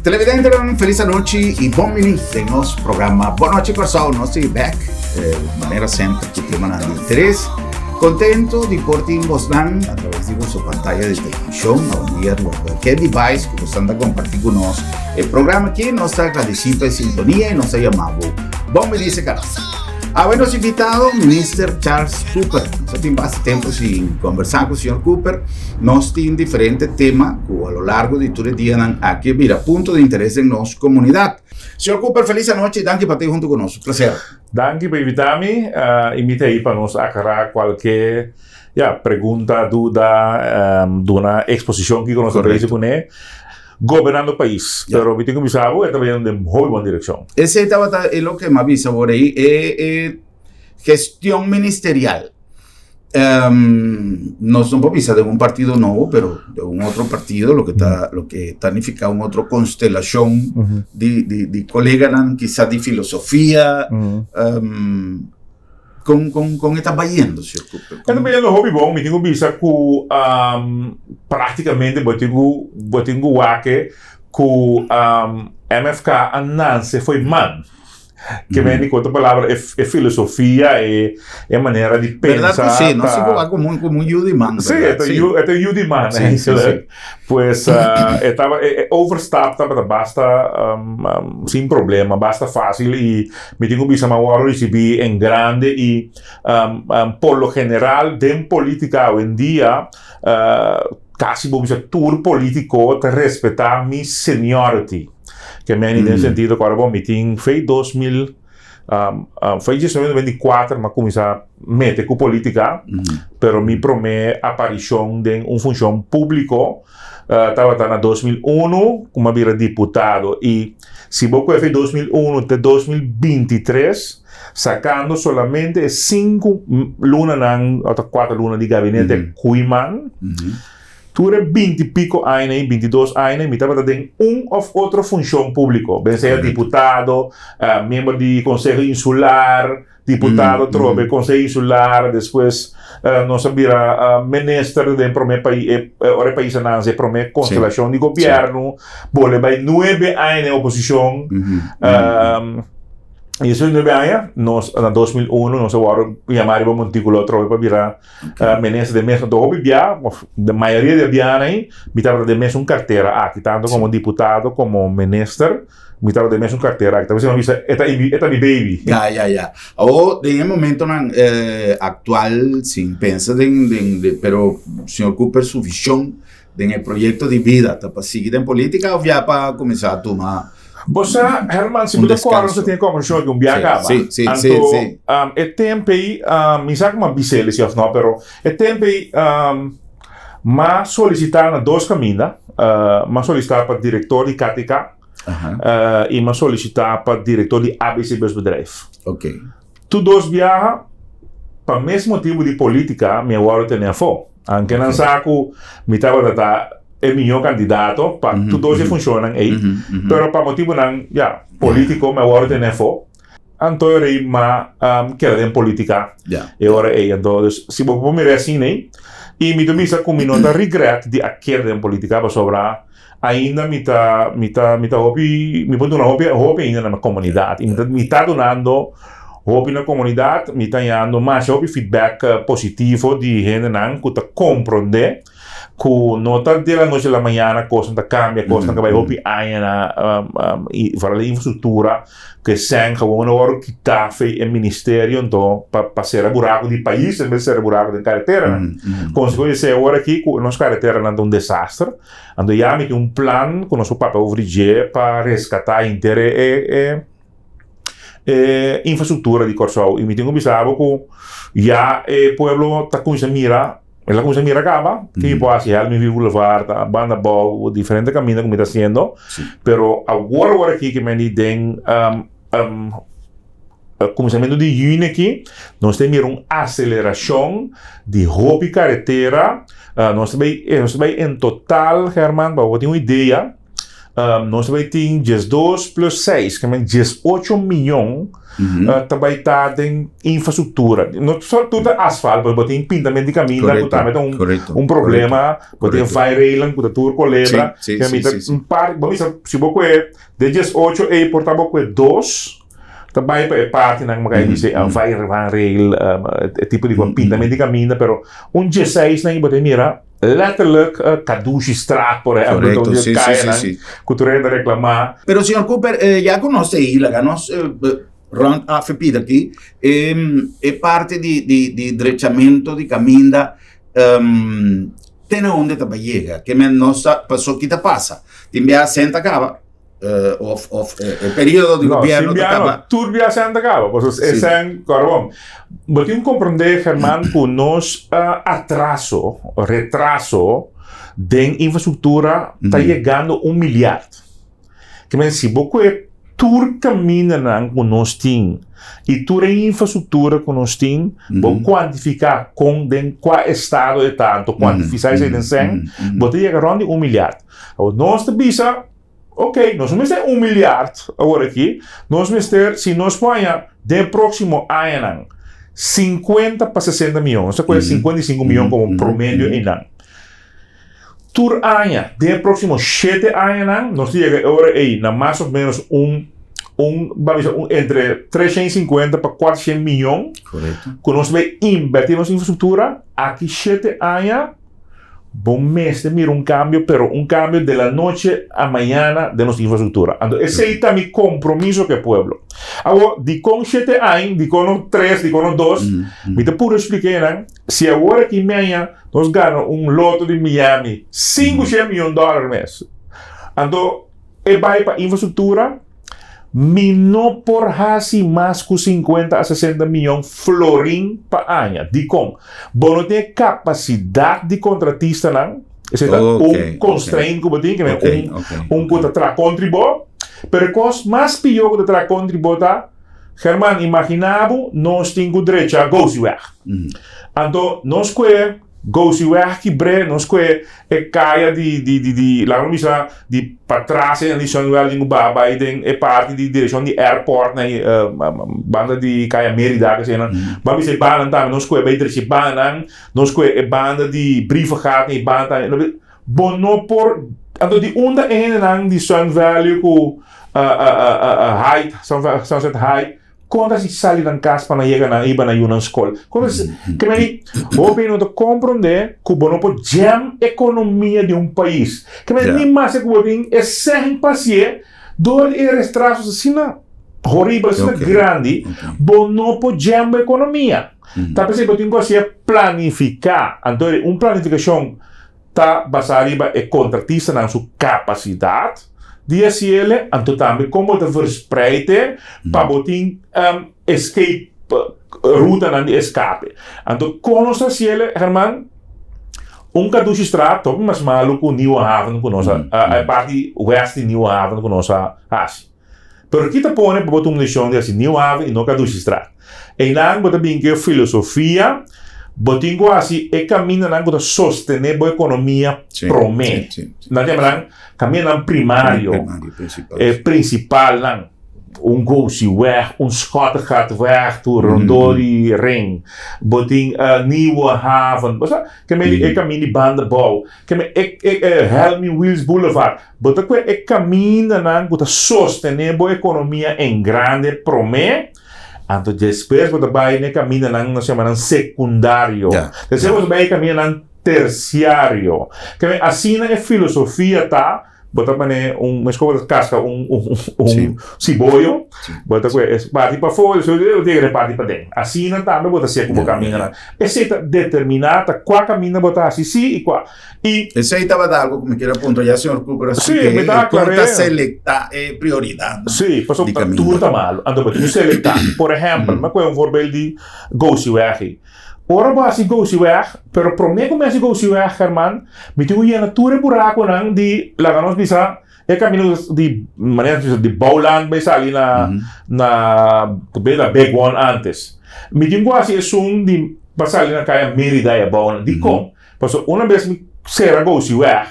Televidente, feliz noite e bom início em nosso programa. Boa noite, pessoal. Nós estamos back de maneira sempre que tema de interesse. Contento de portem vos dan através de vossa pantalla de televisão, a unir qualquer device que você anda compartilhar conosco. O programa aqui nós está agradecido pela sintonia e nós chamamos Bom Início Canasa. Nós invitado o Mr. Charles Cooper. Nós temos bastante tempo sem conversar com o Sr. Cooper. Nós temos diferentes temas que ao longo de todo o dia aqui vira ponto de interesse em nossa comunidade. Sr. Cooper, feliz noite e danke por estar junto conosco. Prazer. Danke por invitar-me. Invita aí para nós aclarar qualquer pergunta, dúvida, de uma exposição que nós temos com ele. Governando o país, pero eu tenho que começar a trabalhar em uma boa direção. Esse é o que me avisa por aí, é gestão ministerial. Nós não podemos de um partido novo, pero de um outro partido, lo que está significa uma outra constelação de colegas, quizás de filosofia. Com está vaiendo, Sr. Cooper? Está vaiendo hobby bom, me tenho visto que praticamente eu tenho que MFK ananse foi man. Que vem com outra palavra, é filosofia, é maneira de pensar. Verdade que sim, não se coloca como um Yudiman. Sim, é Yudiman. Pues, overstap, basta, sem problema, basta fácil, e me tenho visto agora receber em grande, e por lo general, de política hoje em dia, quase vamos dizer, tour político, te respeitar mi seniority. Que me nel sentido agora bom meeting foi 2024 mas começar a meter com política pero me promete aparição de função público estava na 2001 como vira deputado e se você foi 2001 até 2023 sacando solamente 5 lunas ou 4 lunas de gabinete Kuiman Ture 20 e pico anos, 22 anos, me estava dando ou outra função pública. Bem, seja deputado, membro de Conselho Insular, deputado, trobe, Conselho Insular, depois nós vira ministro de o país ananse, promete constelação de governo, bole vai 9 anos na oposição. E isso em 9 anos, nós, em 2001, nós agora chamamos o Montículo para virar ministro de mesa do hobby, a maioria de anos, me estava de mesa carteira aqui, tanto como deputado, como ministro, me estava de mesa carteira aqui. Talvez você não vista, esta mi baby. Ou, em momento atual, sim, pensa pero o Sr. Cooper, sua visão do projeto de vida, para seguir em política ou já para começar a tomar Você, Herman, se você for, você tem como show de viajar, sim. É tempo aí, me sabe uma bicela, se não, pero é tempo aí, mas solicitar na dois caminhos, mas solicitar para diretor de KTK e mas solicitar para diretor de ABC Bedrijf. Ok. Tu dois viaja, para o mesmo motivo de política, me agora tenho a fome. Anche não saco, me estava a é o meu candidato, para tudo isso funciona aí, mas para motivo político, me agora tem fo. Então eu rei quero em política, e agora então se você me assim né, e me domisa com minha regret de querer em política para sobrar ainda me hobby ainda na comunidade, me tá donando hobby na comunidade, me tá dando mais hobby feedback positivo de gente que tá compreender que nota della noite alla manhã coisa da cambia coisa que vai hobby ainda e para a infraestrutura que sem gewoon hora que tá feito em ministério então para ser buraco de país em vez de ser buraco de carretera consequência agora aqui que nossa carretera não é desastre então já me tem plano com nosso papel ouvir para resgatar inteira infraestrutura de Corsol e me tenho pensado que já o povo está com essa mira ela começa a mirar acaba que pode ser me vivo levar a banda boa diferente caminho como está sendo pero agora aqui que me tem começamento de junho aqui nós temos uma aceleração de hobby carretera nós temos em total Herman para ter uma ideia nós vai ter 2 plus 6, que é 18 milhões também está em infraestrutura. Não só tudo asfalto, mas tem pintamento de caminho, que também um problema, tem fire railing, que tudo colebra, que é um par, vamos dizer, se você de 18 e portava com 2, também é parte na que dice fire rail, tipo de pintamento de caminho, pero 16 na você mira letterlijk Kadushi-straat, por ejemplo, donde caen, que tú reclamar. Pero, señor Cooper, ya conoce Ilaga, nos rond AFP daqui, è parte di drecciamento di caminda, tem onde tá llega, que me nossa passou que tá passa, timbia senta cava. Periodo di governo turbia senta cava, pues es en carbón. Porque un comprender, Germán, que nos retraso de infraestructura está llegando 1 milyard. Que me dice, porque tur camina con nos tin e tur infraestructura con nos tin, vou quantificar com qual estado de tanto, quantificar esse desenho, você chega around 1 milyard. Nós te bisa ok, nós vamos ter 1 milyard agora aqui. Nós vamos ter, se nós ponhamos de próximo ano 50 para 60 milhões, isso é 55 milhões como promédio em ano. Por ano, de próximo 7 anos, nós chegamos agora aí, na mais ou menos entre 350 para 400 milhões. Correto. Que nós vamos invertir nossa infraestrutura, aqui 7 anos. Bom mês de mirar cambio, pero cambio de la noche a mañana de nuestra infraestructura. Entonces, ese es mi compromiso que pueblo. Ahora, di con 7 años, di con 3, di con 2, me te puedo explicar, si ahora que mañana nos gana un loto de Miami, $500 millones mês. Entonces, vai para infraestructura, me não por hasi mais que 50 a 60 milhões florim para ano. De com, não tem capacidade de contratista não. Esse é constraint que você tem, que está contribuir. Pero coisa mais pior que está contribuir, Germán, imaginava nós temos direito a go weg. Então, nós que go weg que bre, nós que caia de lá vamos dizer de para trás em direção do Elding Baba e tem parte de direção de airport né banda de caia Merida que sena vamos dizer banda também nós que vai direção banda nós que banda de brievengaat e banda bono por então de onda en de Sun Valley com height Sunset High quando se sai da casa para chegar na iba na uma escola quando que me vou bem não compreender que não pode jam economia de país que me nem mais que vou bem é sem paciência dor e retrasos assim horrível assim grande bom não pode jam economia tá pensando que tem que planificar então planificação tá baseada em contratista na sua capacidade die SL en tot aan como te verspreiden para botin escape route aan die escape en tot konosa SL Germán Kadushi-straat toch mas malo com Nieuwe Haven com nossa a parte west de Nieuwe Haven com nossa asi pero aqui tá pone para botar uma lição de assim Nieuwe Haven e não Kadushi-straat e lá bota bem que filosofia botingo assim é caminho na que sostener a economia promê na lembra caminho primário principal lá go-si weg schot gaat weg toe rondom die ring boting Nieuwe Haven que me é caminho de Banderbouw que me é Helmi Wheels Boulevard botingo é caminho na que sostener a economia em grande promê. Então, depois você vai no caminho nós chamamos secundário. Depois você vai caminho terciário. Que assim é filosofia tá. Bota uma escova de casca, cibolho, bota parte para fora, eu digo parte para dentro. Assim também bota ser como caminho lá. Esse determinada qual caminho botar assim e qual. E esse aí estava dando algo como que era ponto já senhor Cooper assim que me dá claro selectar prioridade. Sim, passou tudo tá mal. Então você selectar. Por exemplo, mas qual é voorbeeld de go-si weg. Ora basi go-si weg, pero pro me começa go-si weg, Germán, me tu ia natura buraco nang di laganos bisa é caminho de maneira de bouwland bisa ali na bela big one antes. Me tinha quase de passar ali na caia Merida e bouwland. Di com, passou uma vez me será go-si weg,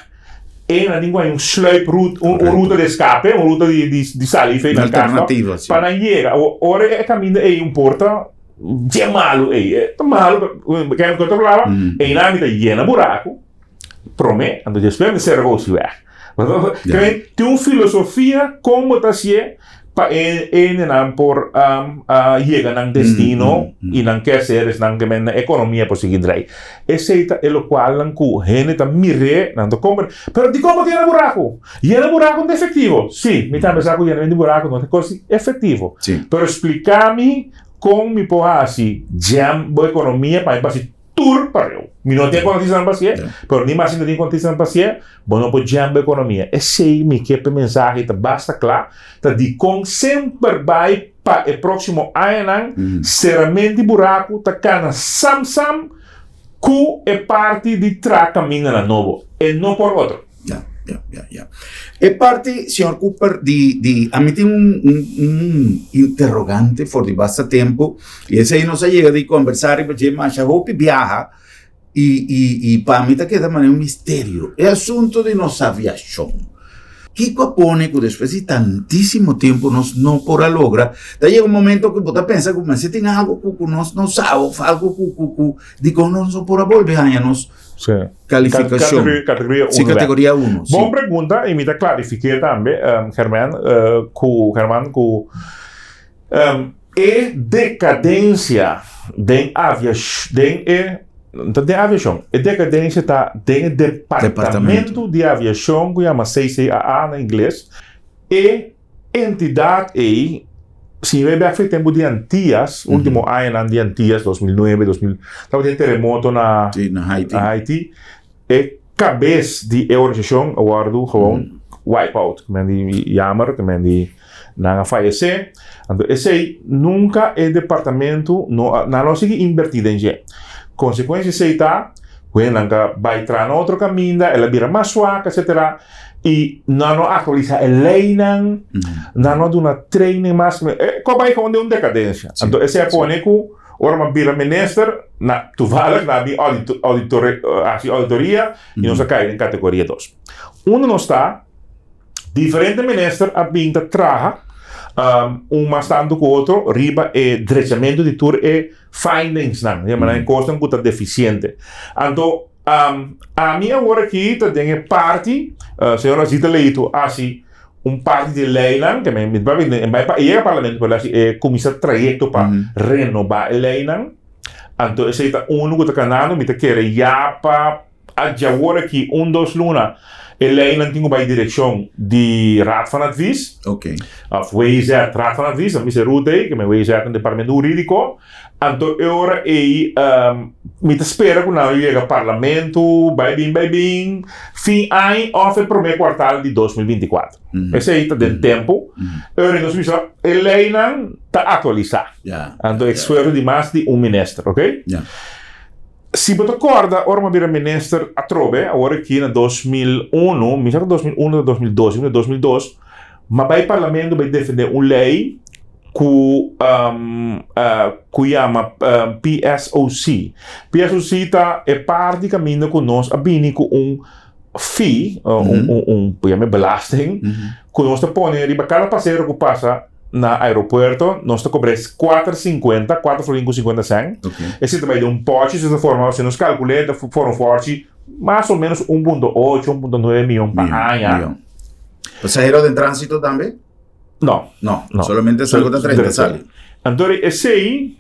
e na língua um sluiproute, ruta de escape, uma ruta de saliva na alternativa, casa, para chegar. Ora é caminho e um porta de malo, é malo, que eu controlava, e na vida llena buraco, promete, ando de espera de ser negócio é. Tem uma filosofia como tá se para por llegar a destino e não quer ser não que a economia por seguir daí. Esse é o qual não que gente tá mire não to compra, pero de como tem buraco. E é buraco efetivo. Sim, me tá pensando que é buraco não tem coisa efetivo. Pero explicar-me como me pode assim, jam a economia para ir tour para eu. Mi não tem condição de passear, pero nem mais não tem condição de passear, bom não pode jambar a economia. Esse me quer mensagem tá basta claro, tá de com sempre vai para o próximo ano, seramente buraco tá cana sam que é parte de caminho na novo, e não por outro. Ya. É parte, senhor Cooper, a mim tem interrogante por de bastante tempo, e esse aí nos chega de conversar e dizer, mas a roupa viaja, e para mim está quedando um mistério. É assunto de nossa aviação. Que propone que depois de tantíssimo tempo nós não por logra, daí chega um momento que você pensa que você tem algo que nós não sabemos, algo que nós não por volver a nós. Calificação. Categoria 1. Boa pergunta, e me dá clarificar também, Germán, é decadência de aviação. É decadência está dentro do departamento de aviação, que chama CCAA na inglês, e entidade aí, se vai ver tempo de Antillas, último ano de Antillas, 2009, estava de terremoto na Haiti, e cabeça de organização, aguardo gewoon wipeout, também de jammer, também de não falecer. Então, esse aí nunca é departamento, não se invertido em gente. Consequência se está, quando vai entrar no outro caminho, ela vira mais suave, etc. E não atualiza a lei, não dá uma training mais. Como vai com uma decadência. Então, esse é o que ora vira minister, tu vale na auditoria e não se cai em categoria 2. Não está, diferente minister, a pinta traga, mais tanto que o outro, riba e direcionamento de tour e findings, não, é coisa que está deficiente. Então, a minha agora aqui tem parte, senhora Zita Leito, assim, parte de lei, que vai para o parlamento, para começar o trajeto para renovar a lei. Então, esse é um que está canando, me quer já para agora aqui, 2 lunas, a lei não tem uma direção de Raad van Advies. Ok. WZ, Raad van Advies, a minha ruta aí, que é WZ no departamento jurídico. Então, agora aí, me espera que não chega ao parlamento, vai bem, fim ano ou o primeiro quartal de 2024. Esse aí está dentro do tempo. Agora, nós vimos a lei não está atualizada. Então, esforço de mais de ministro, ok? Se você acorda, ora uma minister a trove, agora aqui na 2001, me chama 2001 ou 2002, mas vai o parlamento vai defender uma lei que chama PSOC. PSOC é parte do caminho que nós abrimos com fee, belasting, que nós põe riba cada passeiro que passa na aeroporto, nós cobramos 4,50 cents. Esse também de pote, se forma, se nos calcula, foram forte, mais ou menos 1,8, 1,9 milhões por ano. ¿Pasajero de tránsito também? No. Solamente salgo da 30 sale. Então, esse aí,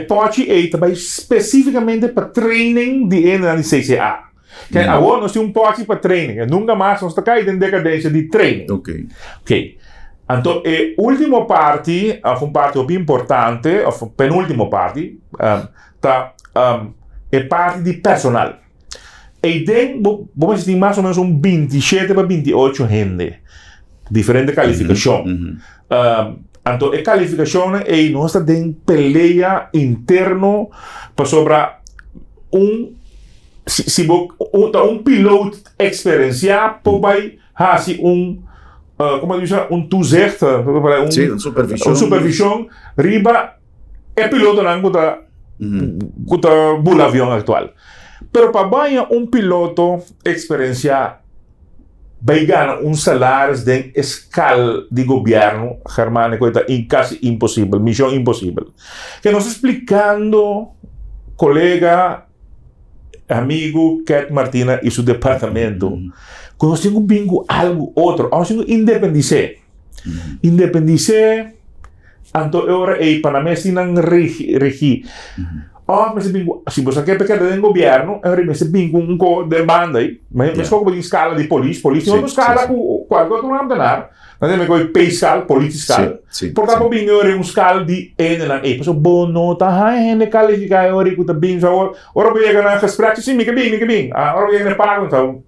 pode ir também especificamente para training de CCA. Que agora nós temos pote para training, nunca mais nós estamos em decadência de training. Ok. Então, a última parte, uma parte bem importante, a penúltima parte, é parte de personal. E tem, vamos dizer, mais ou menos 27 para 28 gente. Diferente qualificação. Então, a qualificação é nós temos peleia interno para sobre um piloto experienciado vai fazer como diz, toezicht, supervisão, riba, é piloto não que está o avião atual. Pero para banha piloto experiencia vai ganhar salário de escala de governo germânico está quase impossível, missão impossível. Que nós explicando, colega, amigo, Cat Martina e seu departamento, que nós temos bingo algo outro, nós temos independência. Independência, anto ora e Panamá se não regi. Mas bingo, se você quer pegar do governo, mas bingo demanda aí, mas como em escala de polícia não escala com qualquer outro nome dar. Nós temos que pescar política. Portanto, bingo é escala de ena e pessoa bono tá hene qualificar ora que tá bingo ora vai ganhar gesprek sim, me que bem. Ora vai ganhar pago então.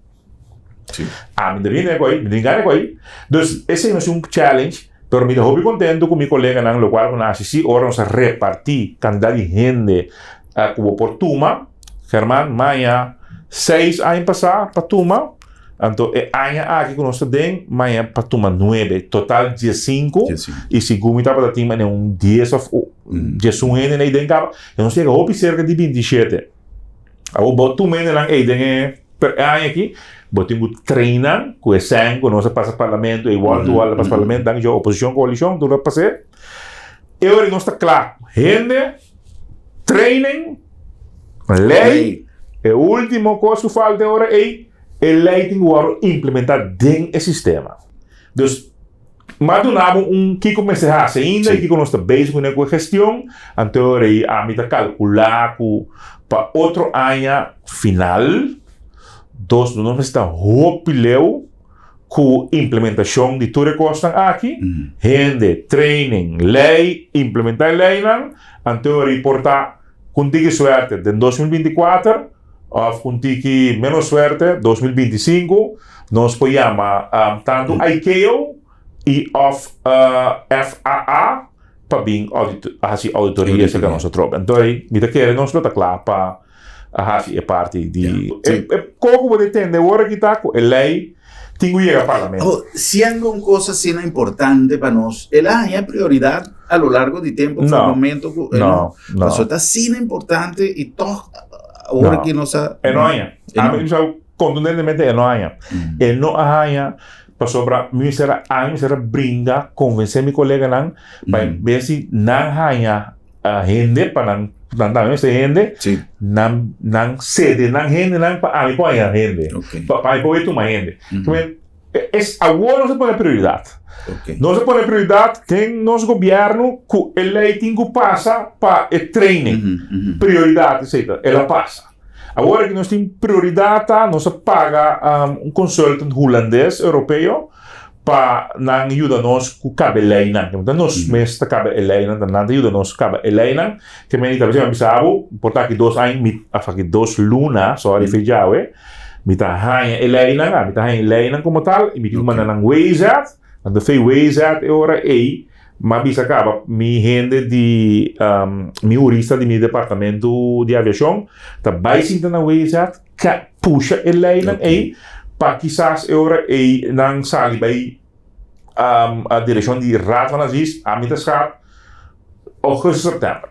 Me devia me dingar aí. Dus esse é um challenge. Pero me dejó muy contento con mi colega en lo cual con ACC, ahora nos repartí cantidad de gente como por Tuma, Germán, Maya, 6 años pasados para Tuma, entonces año aquí con nosotros den, Maya para Tuma 9, total 15, y si Gumi para Tuma en un 10 o 10 en el den capa, entonces llega a cerca de 27. Ahora Tuma en el den per año aquí, botinho treina com esse sangue, nós passa parlamento igual tu passa parlamento, dan jo oposição coalição, tu não passa. E agora nós está claro, gente, training, lei, e última coisa que falta agora é lei tem que implementar dentro do sistema. Então, mas nós que começa a ser ainda que nós está bem com a gestão, então aí a mim está calcular para outro ano final. Nós estamos hopileu com implementação de tudo que estão aqui, gente, training, lei, implementar lei, então reportar contigo suerte de 2024 ou contigo menos suerte 2025, nós podemos tanto ICAO e FAA para vir auditoria que nós trocamos. Então, me quer nós está claro para é parte de como você entende agora que está com a lei tem que ir ao parlamento. Sendo uma coisa assim importante para nós, ela é prioridade a lo largo do tempo, no momento não, mas está assim importante e todo agora que nós a mim já contundentemente é noia e não arranha para sobra me será brinda convencer meu colega não para ver se não arranha a gente para não gente não cede não gente não para apoiar a gente para apoiar tu mais gente agora não se põe prioridade não se põe prioridade tem nosso governo que a lei tem que passar para o training prioridade etc ela passa agora que nós temos prioridade nós paga consultant holandês europeu para não ajudar nós com cabe lei não então nós mesmos cabe lei não ajuda nós cabe lei não que me diz a bisabo portar aqui 2 anos aqui 2 lunas sorry já me tá hanha lei não me tá hanha lei não como tal e me diz manda não wayzat and the fei wayzat agora mas bisa acaba mi gente de mi jurista de mi departamento de aviação tá vai sinta na wayzat puxa lei não para quizás agora não sali bij a direção de Raad van Advies a middenschap augustus september.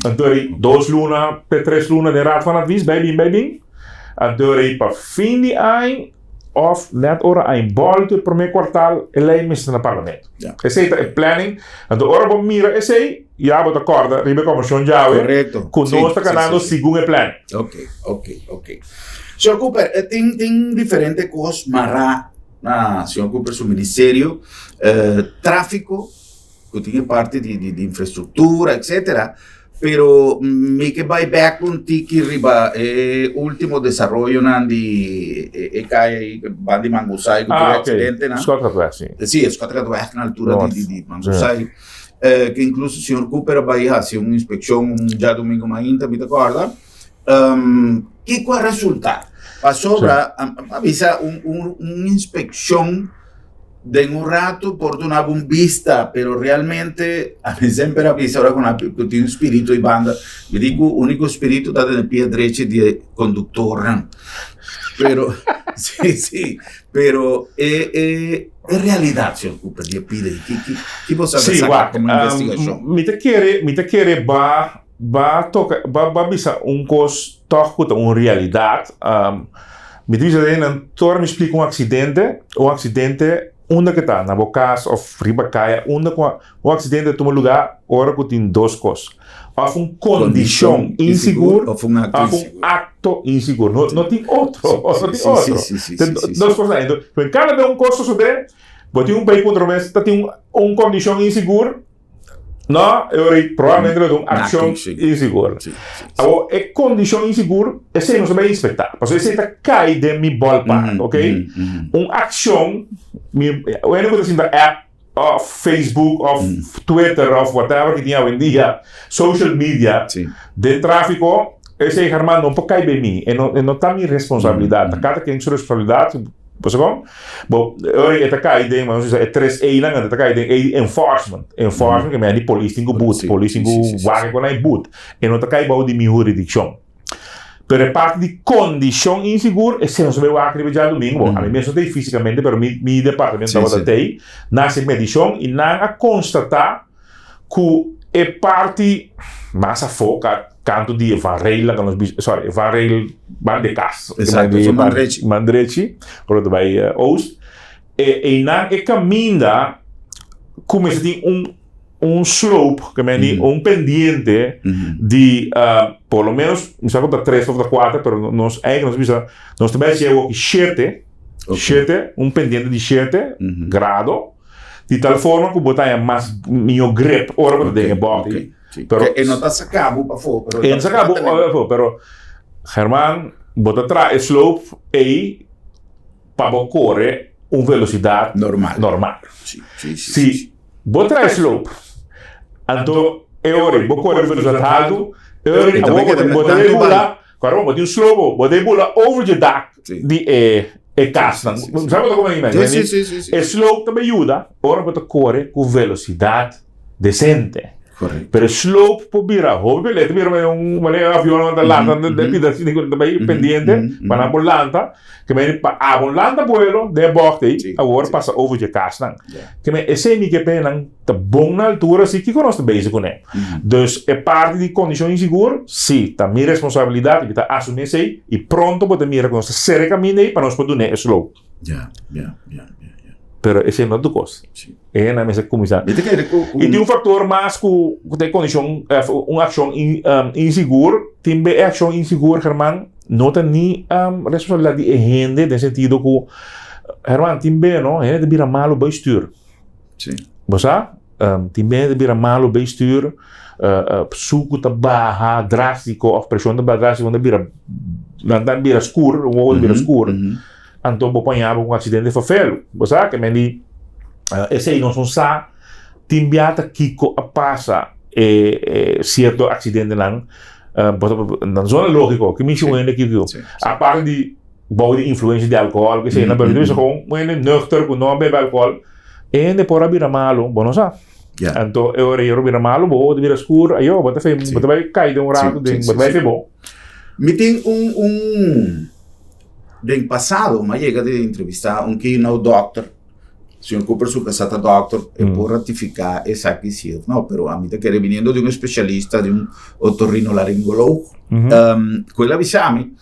Então 2 lunas, 3 lunas de Raad van Advies bij bing. Então para fim de ano of net ora een bal to primeiro quartal lei mis no parlamento. Esse é o planning. Então ora vamos mirar esse já vou acorda, ribe comissão já correto. Com nós está ganhando segundo plano. Ok. Senhor Cooper, tem diferentes coisas, mas senhor Cooper, seu ministério, tráfico, que tem parte de infraestrutura, etc. Pero me que vai back com tiki riba último desenvolvimento de cai bandi Mangusai que teve acidente, né? Scott na altura de Mangusai. Que incluso o senhor Cooper vai fazer uma inspeção já domingo manhã, me acorda? Que qual é o resultado? Passou para avisar uma inspeção de un rato por una bombista, pero realmente a mí siempre avisa ahora con un espíritu y banda, yo digo, único espíritu está en el pie derecho de conductor, pero sí, pero es realidad, señor Cooper, le pide, ¿qué vos sabes sacar como investigación? Me te quiere va avisar un cos toch goed een realidade. Me diz aí, não torna me explica um acidente onde que está, na Bocas ou Ribacaia, onde o acidente toma lugar, ora que tem duas coisas. Ou condição insegura, ou acto inseguro. Não tem outro. Duas coisas. Então, em cada um costo sobre, você tem país controverso, tem condição insegura, não, provavelmente é uma ação insegura. Agora, a condição insegura é sem não saber inspectar. Porque você cai de mi ballpark, ok? Uma ação, eu não vou dizer da app, of Facebook, of Twitter, of whatever que tinha hoje em dia, social media, de tráfico, esse é Germán, não pode cair de mim. E não está minha responsabilidade. Cada quem tem sua responsabilidade. Bom, hoje está caindo, mas é 3A lang, está caindo enforcement, que é de polícia em boot, polícia em vaga com a boot, e não está caindo de minha jurisdição. Pero a parte de condição insegura, é se não sabe o que já domingo, a mim mesmo tem fisicamente, pero meu departamento estava até nasce medição e não a constatar que é parte mais a foca canto de varela com os sorry varel ban de cas exato mandrechi por do vai oost e na e caminha como se tem slope que me pendiente de por lo menos não sei quanto 3 ou 4 pero nós nós também chegou 7 pendiente de 7 grado de tal forma que botar mais meu grip ora para dentro body. Pero e non ti cabo para fora. E non si cabo però Germán bota tra slope e para correre un velocità normale. Sì. Bota tra slope. Anto e ora corre velocità alto e ora bota de bola, quando bota un slope, bota de bola over the duck di e casta. Sabe come è? Sì. E slope também aiuta, ora bota corre con velocità decente. Corretto. Per slope può bira, ovviamente bira un avione dall'anta del pedazzino di pendiente, ma una bollanta che mi a bollanta vuelo de bochte, ora passa over je kastan. Che mi e se mi che pena da buona altura si chi conosce base con è. Dus è parte di condizioni insicure, sì, ta mia responsabilità di ta assumere sei e pronto poter mira con sere cammini per non spodune slope. Ja. Pero esse é outro coisa. É na mesa comissão. E tem fator mais que tem condição, uma ação insegura, também é ação insegura, Germán, não tem nem responsabilidade de gente, no sentido que, Germán, também, não, é de virar malo bestuur. Sim. Você? Também de virar malo bestuur, suco de barra, drástico, ou pressão de bagagem, quando vira escuro, ou vira escuro. Então vou apanhar acidente de feio, você que me diz, esse aí não são só timbiata que passa certo acidente lá, na zona lógica que me chama ainda que a parte de boa de influência de álcool, que seja na verdade isso com um nuchter com não bebe álcool, e depois a vira malo, bom não sabe. Então eu vira malo, vou de vira escuro, aí eu vou vai cair de rato, vai ser bom. Me tem del passato, ma llega di intervistare un keynote doctor, signor Cooper su passata doctor, e può ratificare esatto che sia. No, però a me che era venendo di uno specialista, di un otorrinolaringologo, quella visami,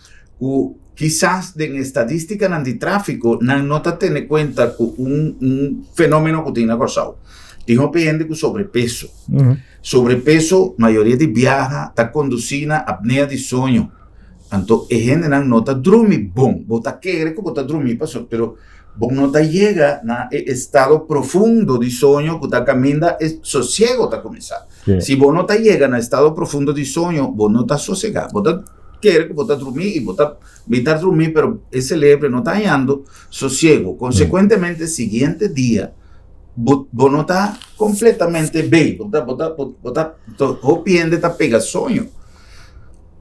quizás en estadística antitráfico no te tiene cuenta que un fenómeno que tiene acosado. Dijo paciente con sobrepeso. Sobrepeso, mayoría de viaja, está conduciendo a apnea de sueño. Então, a gente não está dormindo bom, você quer que você dormir, mas não chega no estado profundo de sonho que está caminhando, o sossego está começando. Se você não chega no estado profundo de sonho, você não está sossegado. Você quer que você dormir e você vai dormir, mas o cérebro não está ganhando sossego. Consequentemente, no seguinte dia, você não está completamente bem. O paciente está pegando sonho.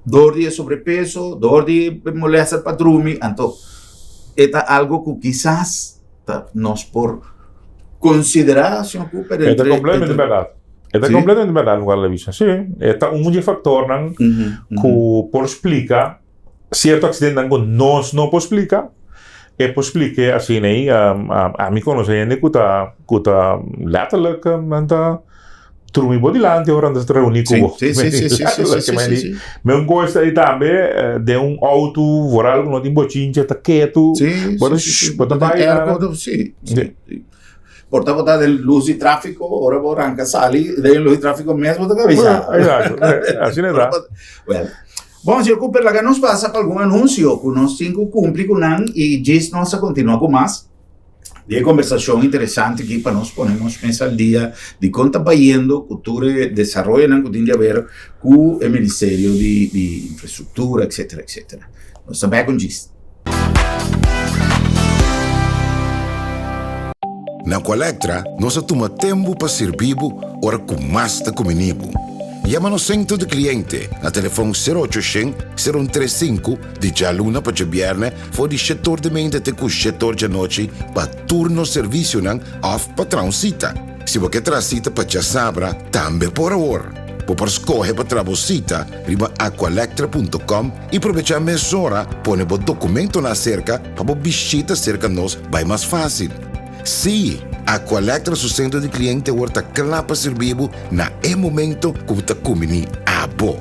Dor de sobrepeso, dor de molestia para dormir, então é algo que quizás nós por considerar, Sr. Cooper, é completamente verdade. É completamente verdade no caso da vista. Sim, é um fator que por explicar certo acidente que nós não pode explicar, é por explicar assim aí a mim conhece gente que está letterlijk trumi bodilante ora andas reunir com Sì. me gosta di tambe de un auto voral no di bocinche ta quieto bota vai sì. Porta dell'uso di traffico, ora anche sali, dell'uso di traffico mesmo da cabeza. Esatto, así ne da. Well, bom, se ocupa la que nos pasa para algún anuncio, que nos 5 cumpli con an y Gis nos continúa con más. De conversación interesante que para nos ponemos mesa al día de conta bayendo, cultura, desarrollo en que tiene que ver con el Ministerio de Infraestructura, etcétera. Nos estamos con Gis. Na Colectra, nós toma tempo para servir ora com mais da comunibo. Llama no centro de cliente na telefone 0800-035 de jaluna para viernes for de setor de mente até com setor de noite para turno serviço não off patrão cita. Se você traz cita para já sabra, também por hora. Por escolher para trabalhar cita, riba aqualectra.com e aproveitar a mesura, põe o documento na cerca para visita cerca nós vai mais fácil. Sim, a Colectra su centro de cliente horta clapa servibo na momento que está comini abo.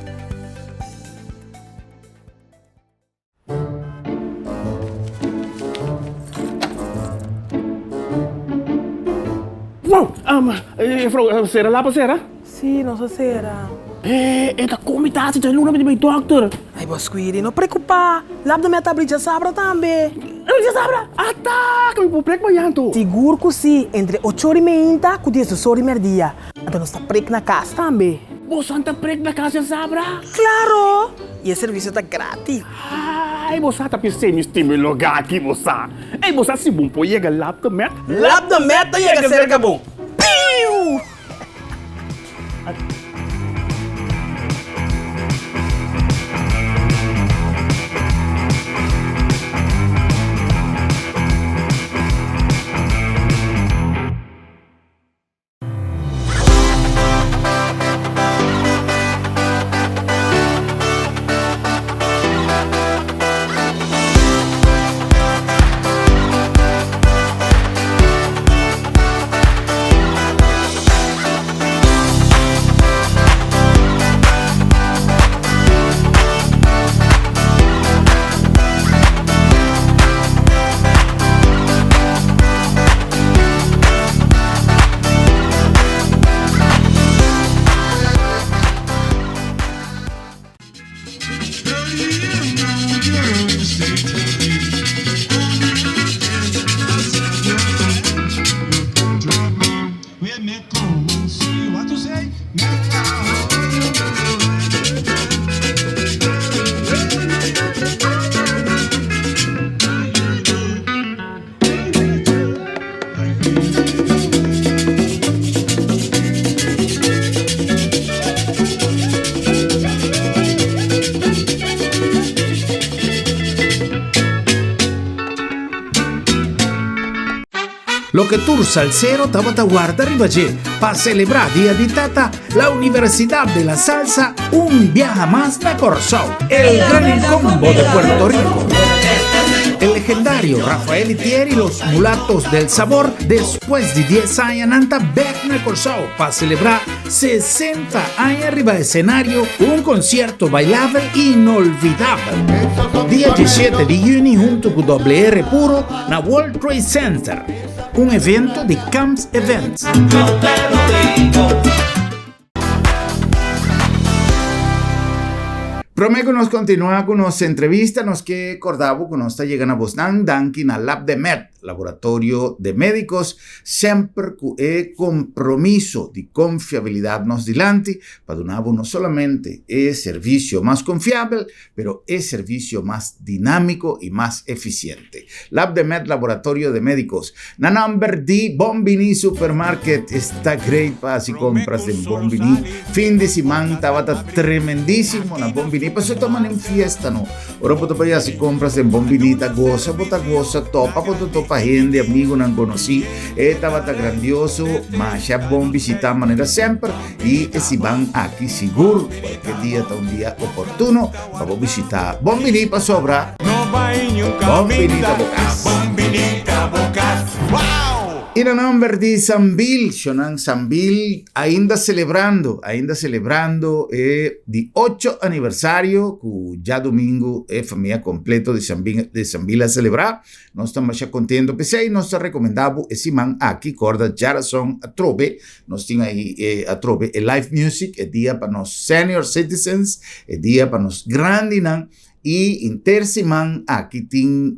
Wow, sera lá para sera? Sì, non so se era. Esta comitação tem luna de meu doctor. Ai, Bosquiri, não preocupa. Lá na minha tablita sabra também. Eu já sabra. Tá, que me prek banhanto. Seguro que sim, entre 8h30 e 10h dia. Então nós está prek na casa também. Você anda prek na casa sabra? Claro! E o serviço está grátis. Ai, você tá pensando em lugar aqui, você. Ei, você se bom pô, chega lá do meta. Lá do meta chega cerca bom. Piu! Lo que Tour Salsero Tabata Guarda Ribagé para celebrar Día de Tata, la Universidad de la Salsa, un viaje más na Corsao, el gran combo de Puerto Rico. El legendario Rafael Itier y los mulatos del sabor, después de 10 años anta back na Corsao para celebrar 60 años arriba de escenario, un concierto bailable inolvidable. Día 17 de junio junto con WR Puro na World Trade Center, un evento de Camps Events. Prometo nos continúa con nuestra entrevista, nos que acordamos que nos está llegando a Bosnan, Dankin al Lab de Med, laboratorio de médicos, siempre con el compromiso de confiabilidad nos delante, para donar no solamente el servicio más confiable, pero el servicio más dinámico y más eficiente. Lab de Med, laboratorio de médicos. Na number D, Bombini Supermarket, está great para si compras en Bombini. Fin de semana estaba tremendísimo na Bombini, pues se toman en fiesta, ¿no? Ahora puedo para allá si compras en Bombinita, goza, topa gente, amigo, no conocí, estaba tan grandioso, mas ya bon visitar manera siempre, y si van aquí seguro, cualquier día está un día oportuno, vamos a visitar Bombini para sobra, Bombinita Bocas. Bombinita Bocas, wow! E no nome di Sambil, Sambil ainda celebrando di 8 anniversario, che già domingo è famiglia completa di Sambil a celebrar. Nós estamos já contentes, porque nós recomendamos esse man aqui, corda Jarason a trobe, nós temos aí a trobe, e live music, é dia para nós senior citizens, é dia para nós grandes, e em terceiro man aqui tem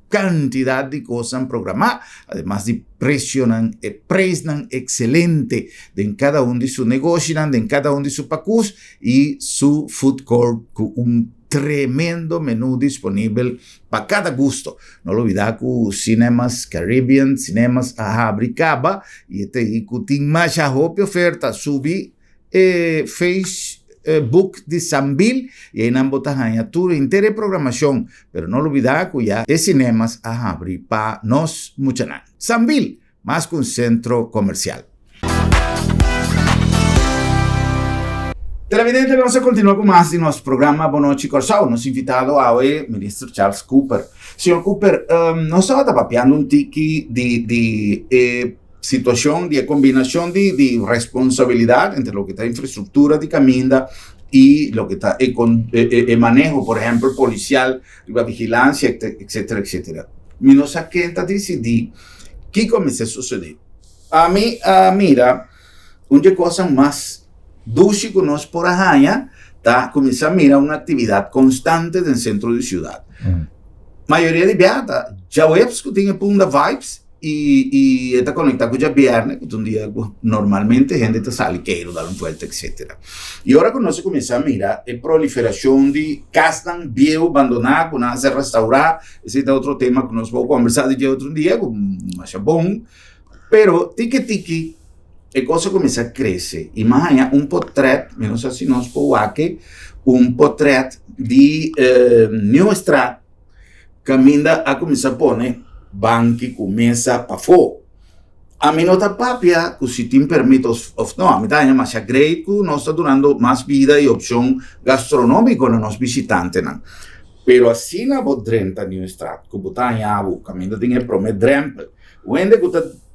cantidad de cosas programadas, además de presionan excelente en cada uno de sus negocios, en cada uno de sus pacus y su food court con un tremendo menú disponible para cada gusto. No lo olvidar que Cinemas Caribbean, Cinemas Abricaba, y este tiene más oferta, subí Facebook de Sambil y en ambos tajanha toda inteira programación, pero no olvidar que ya es cinemas a abrir para nos muchanan. Sambil, más que un centro comercial. Televidente, vamos a continuar con más de nuestro programa Boa Noite Corsao. Nos invitado a hoy ministro Charles Cooper. Señor Cooper, nos estaba papeando un tiki de situación de combinación de responsabilidad entre lo que está infraestructura de caminda y lo que está el manejo, por ejemplo, policial, la vigilancia, etcétera, etcétera. Y nos saquenta decidir qué comienza a suceder. A mí, mira, una cosa más dulce que nos por ajaña, está comienza a mirar una actividad constante del centro de ciudad. Mayoría de viajes, ya voy a discutir en punto de vibes, y está conectado con el viernes, que es un día normalmente gente está saliqueiro, dar una vuelta, etc. Y ahora cuando se comienza a mirar la proliferación de casas viejas abandonadas, que no se restaurar, ese es otro tema que nos vamos a conversar de otro día, con más bom, pero tiki, la cosa comienza a crecer, y más allá un portrait, menos así nos puede un portrait de New Strat, camina a comenzar a poner banchi comienza a fo. A mí no está papia que si tiene permisos, no, a mí también más great que nos está dando más vida y opción gastronómica a los visitantes. Pero así na bodrenta New Strat, que botan abu, camino tiene promet drempel. Wende que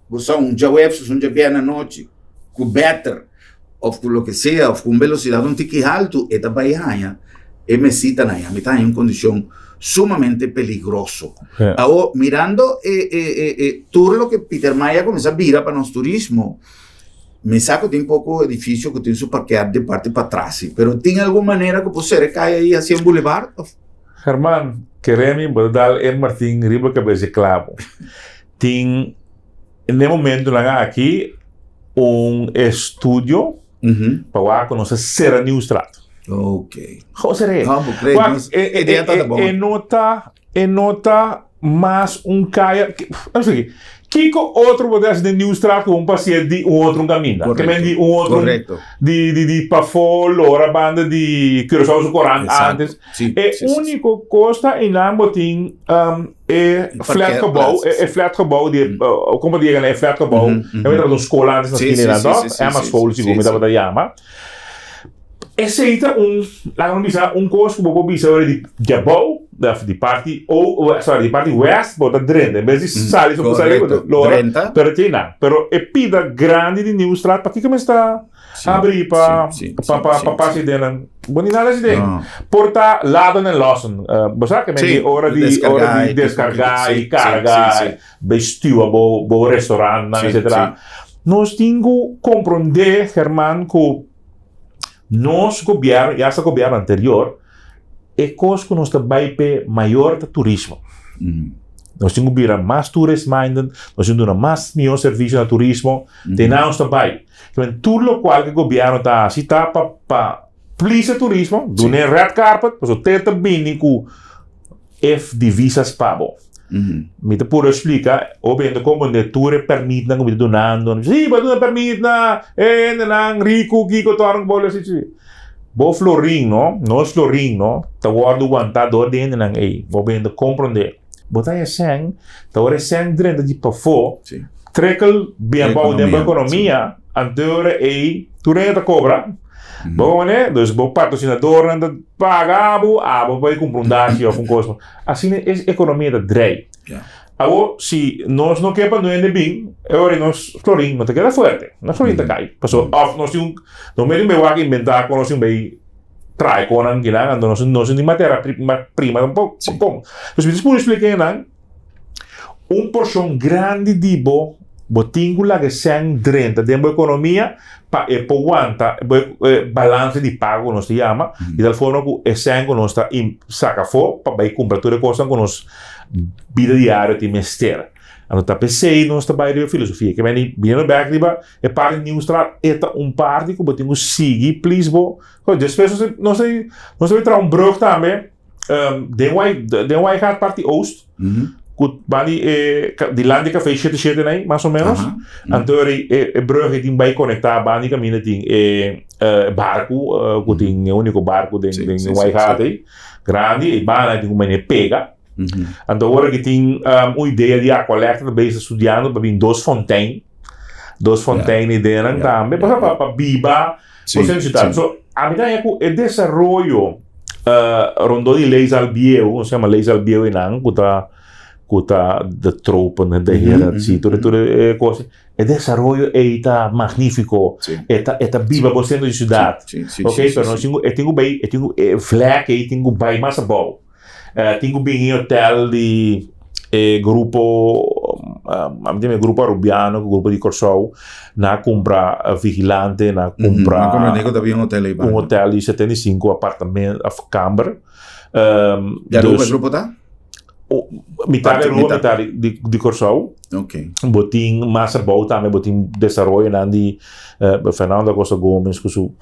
usa un jawebs, un jabiana noche, que better, o con lo que sea, o con velocidad un tiki alto, esta bahía, e me citan ahí, a mí también en condición sumamente peligroso. Yeah. Ahora, mirando todo lo que Peter Maya comienza a virar para nuestro turismo, me saco de un poco edificio que tiene su parquear de parte para atrás, pero ¿tiene alguna manera que puede caer ahí hacia un boulevard? Germán, queremos poder dar el Martín Riba cabeça clavo. Tem, en momento aquí, un estudio para conocer Serra New Strat. Ok. José, nota más un caia. Não sei. Kiko outro pode de New Strat com paciente de outro caminho. Que men de outro. Correcto. De Pafol, ora banda de Curaçao do Corán antes. Sim, único costa em Lambotin flat gebouw die como diga é flat gebouw. Eu entro nos escola antes na esquina lá, é uma escola se como estava da chama. Aceita um curso que você bisa de Jabou, de parte de parte west, bota Drenthe, em vez de sair sobre sair, Drenthe, pero tem pero é pida grande de New Strat, para que começa a abrir para passar dela, bonita assim tem, porta lado no Lawson, você que me hora de descargar e carregar, vestiu a bo restaurante, etc. Nós temos que compreender, Germán, que nosso governo, e esse governo anterior, é coisa que nós trabalhamos maior de turismo. Nós temos que virar mais tourist-minded, nós temos que dar mais melhor serviço de turismo, de nós trabalhamos. Então, tudo o qual o governo está assim, está para please turismo, do red carpet, para o ter também com divisas pago. Me puro explica, obviamente como de tour permite não me donando, sim, mas não permite na, não rico que torna bola assim. Bo florin, no, nós florin, no, tá guardo aguantado dentro não aí, obviamente compreender. Botar assim, tá hora assim dentro de pafo, trecal bem bom dentro da economia, anterior aí, tu renta cobra. Bom, né? Dus o patrocinador anda paga, vai comprar um dashi ou coisa. Assim é a economia da DREI. Agora, si nós não queremos no NB, agora nós florim, não te queda forte, nós florim te cai. Passou, nós não me vai inventar com nós bem trai com ang ginang, nós não matéria prima um pouco. Mas me dispõe explicar não, porção grande de botingula que são drenta dentro da economia para aguentar balanço de pago nós chama e da forma que são nós está saca fora para vai comprar toda coisa com nós vida diária de mestre. Ano tá pensei nós trabalho de filosofia que vem no back riba é parte de mostrar eta parte que botingos seguir please bo. Hoje pessoas nós vai trazer brug também. Den wij gaat parte oost. Bani die landen café zitten nee, mais ou menos. Antori brug die bij conectar bani caminho tem barco, que tem o único barco den wij gaat aí. Grande e bana tem uma pega. Então agora que tem uma ideia de coleta também estudando para vir duas fontes dentro também para biba, você citar. So a minha é o desenvolvimento rondou de leis albieu, se chama leis albieu em ang, kuta de tropen de hera, tudo coisa. O desenvolvimento é magnífico, é viva por cento de cidade. Ok, então nós tenho bem, flag aí tenho bem mais bom. Tenho bem hotel de grupo arubiano, grupo de Corsou, na compra vigilante, na compra um hotel de 75 apartamentos, kamer. De Aruba grupo tá? Metade de Corsou. Ok. Botin massa bom também, botin desenvolvimento nandi Fernando Costa Gomes com su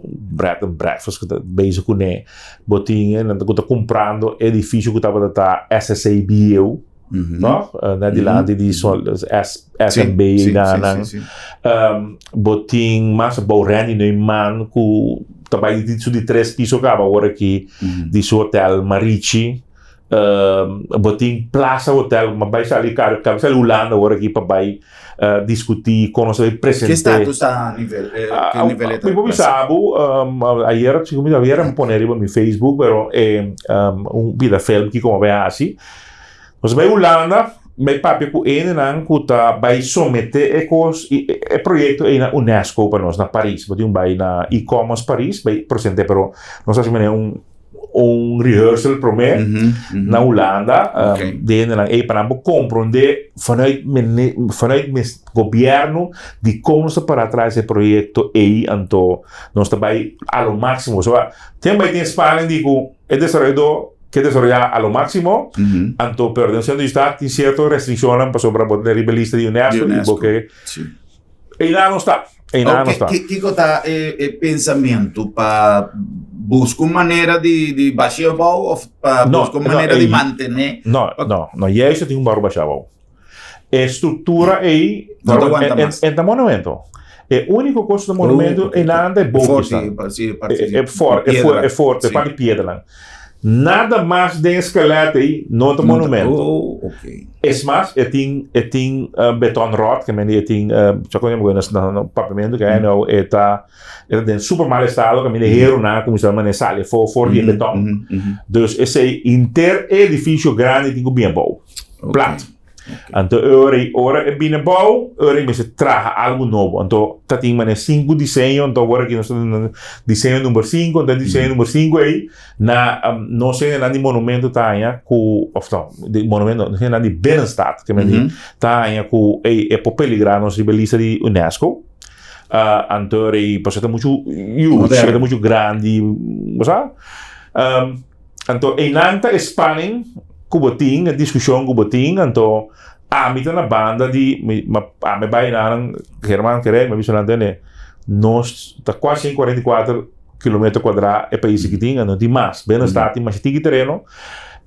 bread and breakfast que tá bezig com né. Botin nanda que tá comprando edifício que tava da SSABU. No? De lado de SMB botin massa bom rendi no man com também de 3 pisos acaba agora aqui de seu hotel Marici. Botin Plaza Hotel, mas vai sair caro, cabe sair Holanda agora aqui para vai discutir, conocer, presente. Que status está a nível? Que nível é? Eu sabe, ayer me poner em meu Facebook, pero vida film que como vai assim. Mas vai Holanda, vai papi com ele não que vai someter o projeto na UNESCO para nós na Paris, botin vai na e-commerce Paris, vai presente, pero nós achamos rehearsal para mim na Holanda, para compreender vanuit governo de como se para trás esse projeto aí, então nós também ao máximo, também tem Espanha digo é desenvolvedor que desarrollar ao máximo, então perdão se está tem certa restrição para sobre a lista de UNESCO, porque aí não está. Que está pensamento para buscar uma maneira de baixar o bom ou para buscar uma maneira de manter? Não, e isso tem barro baixar o bom. A estrutura aí é monumento. O único custo do monumento é nada bom. É forte, para pedra. Nada mais de esqueleto aí, não é monumento. É mais, tem beton rod, que é tem, já conhecemos no pavimento, que é em super mal estado, que é hero na como se chama, sale, for de beton. Então, esse inter-edifício grande tem bem bom. Plat. Então, agora é bem bom, agora é traga algo novo. Então, tem 5 desenhos, então agora aqui nós temos desenho número 5, então desenho número 5 aí, não sei nada de monumento tá aí, de monumento, não sei nada de Binnenstad, que tá aí com é papel nos lista de UNESCO. Então, é muito huge, é muito grande, sabe? Então, em Nanta, Espanha, Cuboting, a discussão Cuboting, então a mim na banda de me vai na Germán querer, me visionando né, nós tá quase 44 km² é país que tinha, não tem mais, bem está tem mais terreno,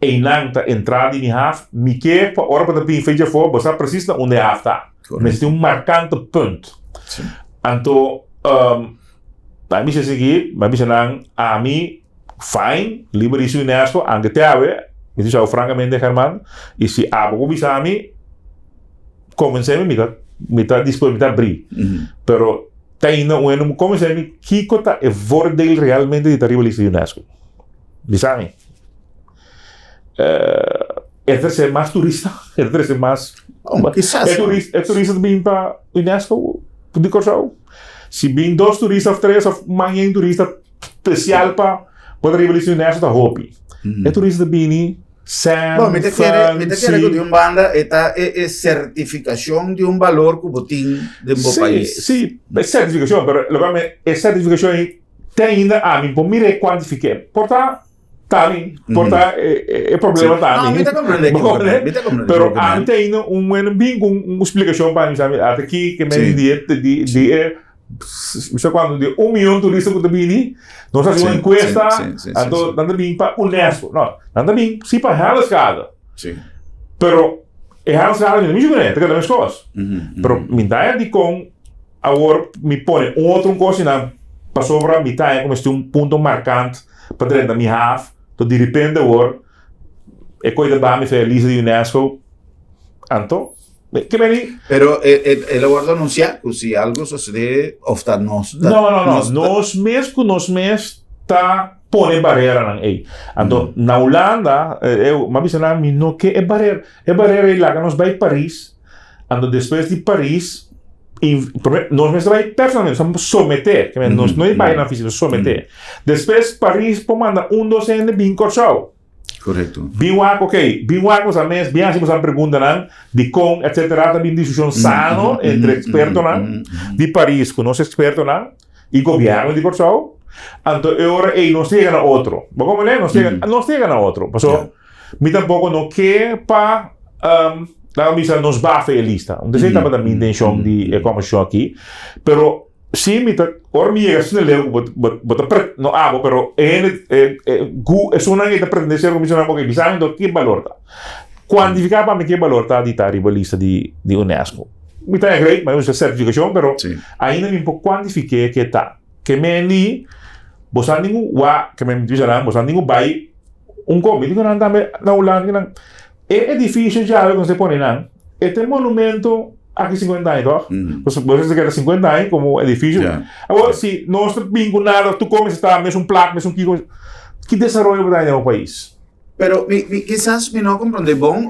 e nanta entrada em half, me quer para hora para bem feita for, você precisa onde half está, mas tem marcante ponto, então a mim se seguir, me visionando a mim fine, livre isso UNESCO, anche te ave me dice francamente Germán, e se algo bisa a mim, comecei me tá disponível a abrir, pero tem não comecei me que cota é voordeel realmente de terrible lista UNESCO, bisa a mim, entre ser más turista, entre ser más... quizás. É turista vem para Unesco, de Corsau. Se vem 2 turistas ou 3, ou mais um turista especial para poder ir para Unesco, da hobby. É turista vem sem... Bom, me te quiere que de un banda es certificación de un valor que botín de un país. Sim, é certificação, mas logo é certificação tem ainda a mim, por mim quantificar. Portanto, também, portanto, é problema também. Não, me te compreende que pero antes ainda uma explicação para mim, até aqui que me diz isso quando de 1 milhão de turistas que vêm, nós fazemos uma encuesta, então nada vem para Unesco, não, nada vem sim para a escada. Sim. Pero é a escada não me digo né, tem que dar coisas. Pero me dá de com agora me põe outra coisa na para sobra me dá como este ponto marcante para dentro da minha half, então de repente agora é coisa da me feliz de Unesco, então que vem. Pero el aguardo anunciar que si algo sucede, ofta nos. Nós mesmos tá põe barreira aí. Então na Holanda eu me avisar me não que é barreira lá que nós vai Paris. Então depois de Paris nós mesmos vai personalmente vamos submeter, que nós não vai na oficina submeter. Depois Paris por mandar 2 de bem Corsau. Correto. Biwak, ok. Biwak sa mes, biyan si sa pergunta di kong, etc. Também discussão sano entre expertos de Paris, com os expertos e governo de Corsau. Então, agora, não chega na outro. Como é? Não chega na outro. Passou, me tampouco não quer para la misa nos va feliz. Não sei também da minha intenção de comissão aqui, pero sim, ormiga se leu, no abo, pero gu es una que te pretende ser commissionario porque bisogna do che valor ta. Quantificar para me che valor ta di tari lista di UNESCO. Mi ta è great, ma è una certificazione, però ainda mi può quantificare che ta. Che me ni bosan ningu wa che me dice na bosan ningu bai un co mi dicono andare na Holanda è difficile già come se pone nan. E il monumento aqui 50 anos, você quer 50 anos como edifício. Agora, se nós vinculamos, tu comes está mesmo placa, mesmo que desenvolve vai no país. Pero quizás me não compreende bom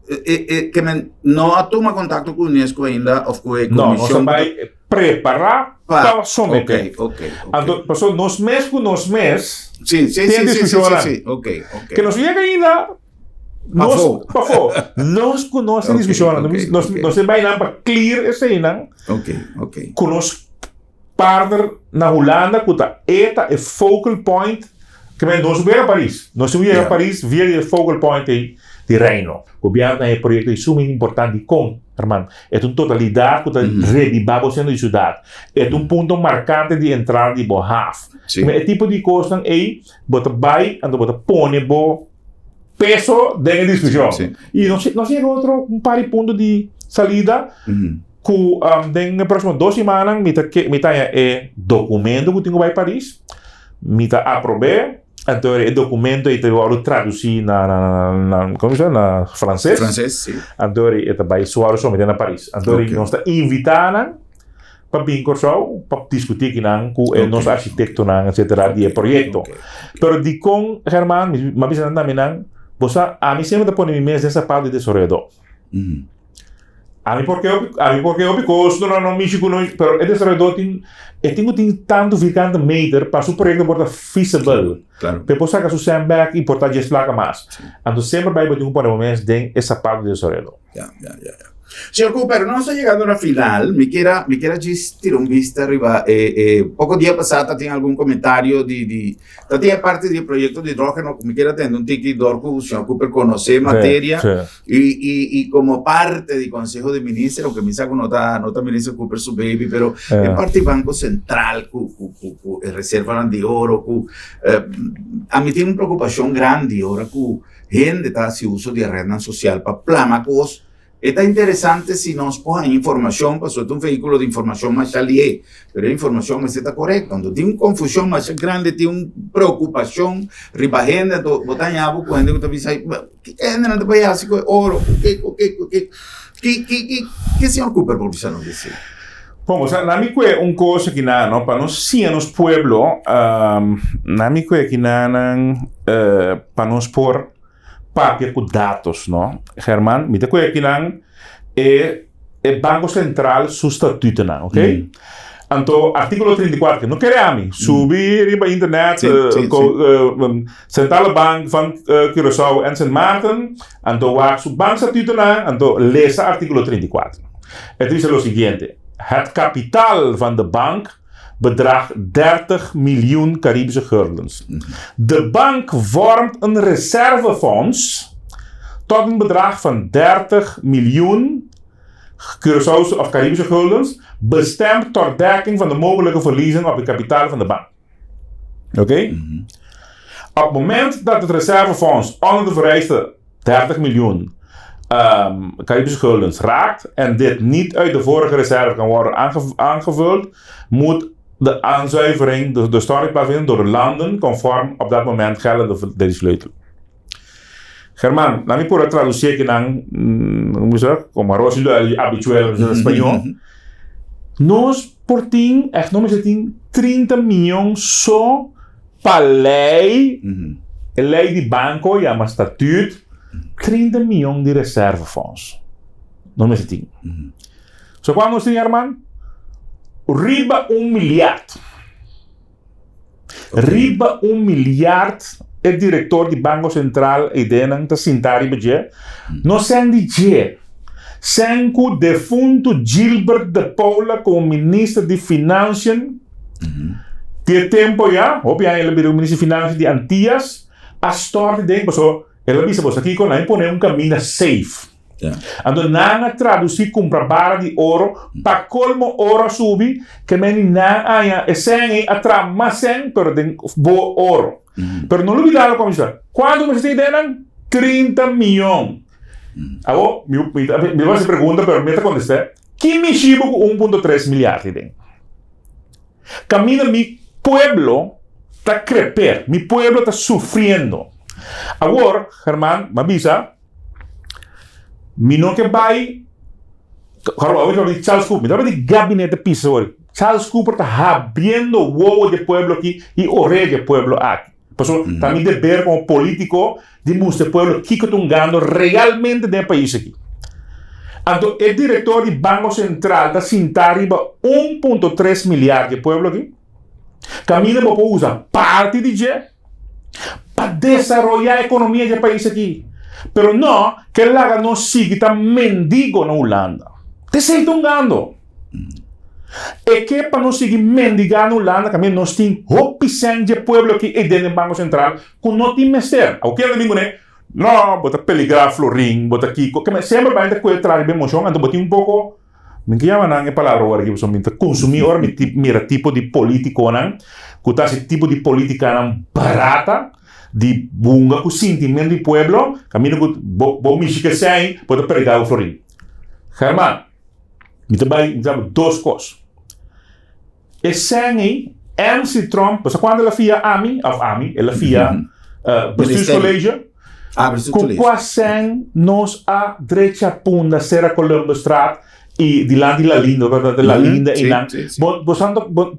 que não atoma contato com o UNESCO ainda ou com a comissão. Não, nós vai preparar para someter. Ok. Então, nós mesmos, sim. Ok. Que nos chega ainda. Nós conhecemos a discussão, nós vai para clear essa cena. Ok. Com os partners na Holanda, que é focal point, que nós vamos a Paris. Nós vamos a Paris via o focal point de Reino. O governo é um projeto extremamente importante com, irmão, é uma totalidade que está redibado sendo de cidade. É ponto marcante de entrada de Bohaf. É tipo de coisa aí, você vai, você põe peso da discussão. E nós chega outro par de pontos de salida que nas próximas 2 semanas me tá documento que tenho vai Paris, me tá aprove, então o documento eu vou traduzir na como se na francês, sim. Então eu vai soar somente na Paris. Então nós está invitando para vir Corsau para discutir com o nosso arquiteto etc. de projeto. Pero de com Germán, me avisando também a mim sempre põe em mesa essa parte de desenvolvedor. A mim porque eu because não me chico não, pero o desenvolvedor tem tanto ficando meter para o projeto porta feasible. Claro. Depois saca o sandbag e porta just placa mais. Então sempre vai botar por momentos de essa parte de desenvolvedor. Ya. Señor Cooper, no está llegando a la final. Me quiera tirar un vista arriba. Poco día pasado tiene algún comentario tiene parte del proyecto de hidrógeno. Me quiera tener un ticket d'orco. Señor Cooper conoce materia y como parte del Consejo de Ministros, aunque me saco nota ministro Cooper su baby, pero es parte del Banco Central, reserva de oro. A mí tiene una preocupación grande ahora que gente está haciendo uso de renta social para plamacos. Está interesante si nos ponen información, pues es un vehículo de información más alié, pero la información está correcta. Cuando tiene una confusión más grande, tiene una preocupación, riba gente, botan ya algo, gente que te dice, ¿qué gente no te vaya a hacer con oro? ¿Qué señor Cooper por eso nos dice? Bom, nami que uma coisa que não para nós sim nos pueblo, nami que na para nós por papel com dados, não? Germán, me te cuida que não é Banco Central su statuto, não, ok? Então, artículo 34, que não queremos subir para a internet, Centrale Bank van Curaçao en Sint Maarten, então, waar su banco statuto, então, lees artículo 34. Het is o seguinte, het kapitaal van de bank bedraagt 30 miljoen Caribische guldens. De bank vormt een reservefonds tot een bedrag van 30 miljoen Curaçaose of Caribische guldens, bestemd ter dekking van de mogelijke verliezen op het kapitaal van de bank. Oké? Op het moment dat het reservefonds onder de vereiste 30 miljoen Caribische guldens raakt en dit niet uit de vorige reserve kan worden aangevuld, moet de aanzuivering, de stortingplaats vinden door de landen conform op dat moment gelden de sleutel. Germán, não me por traduzir que não, como arroz habitual em espanhol. Nós, por tim, não me tem 30 milhões só para lei, a lei de banco, chama estatuto, 30 milhões de reservefonds. Não me tem. So, quando nós temos, Germán, riba miljard. Riba miljard. O diretor do Banco Central e denang ta sintari beje no sen di je sen ku defunto Gilbert de Paula como ministro de Finanças que tempo já obviamente ele virou ministro de Finanças de Antillas a história de so ele disse você aqui com impõe caminho safe então nada traduzir comprar barra de ouro para colmo ouro subir que meni na aya sen atra masen pero den bo ouro. Pero não olvidar como está. Quando você tem 30 milhões. Agora, me vai se pergunta, pero me contestar. Que me chivo com 1.3 milhões tem? Camina mi pueblo está creper, mi pueblo está sofrendo. Agora, Germán, me avisa, me não que vai. Agora, Charles Cooper, me dá de gabinete piso hoje. Charles Cooper está abrindo o ovo do pueblo aqui e orelha do pueblo aqui. Por isso, também dever como político de mostrar o pueblo que está ganhando realmente no país aqui. Então, o diretor do Banco Central está sentado 1.3 milhões de pueblo aqui. Camina para usar parte de je para desenvolver a economia do país aqui. Pero não que lá não siga mendigo na Holanda. Te sei tongando. E que para não seguir mendigando na Holanda, também nós temos opção de pueblo aqui e dentro do Banco Central que não tem mestre. O que é domingo, né? Não, bota peligrar florim, bota aqui, que sempre vai ter que trazer bem emoção, então bota pouco. Me que chama na palavra agora que você consumir ora mira tipo de político não, que tá esse tipo de política não barata. De bunga com sentimento do pueblo, caminho com bom michique sem, pode pegar o florim. Germán, me também duas coisas. E sem MC Trump, porque quando ela fia ela fia bestuurscollege, com quase nós a direita punda será Columbus Straat e de lá de La Linda, de La Linda e lá.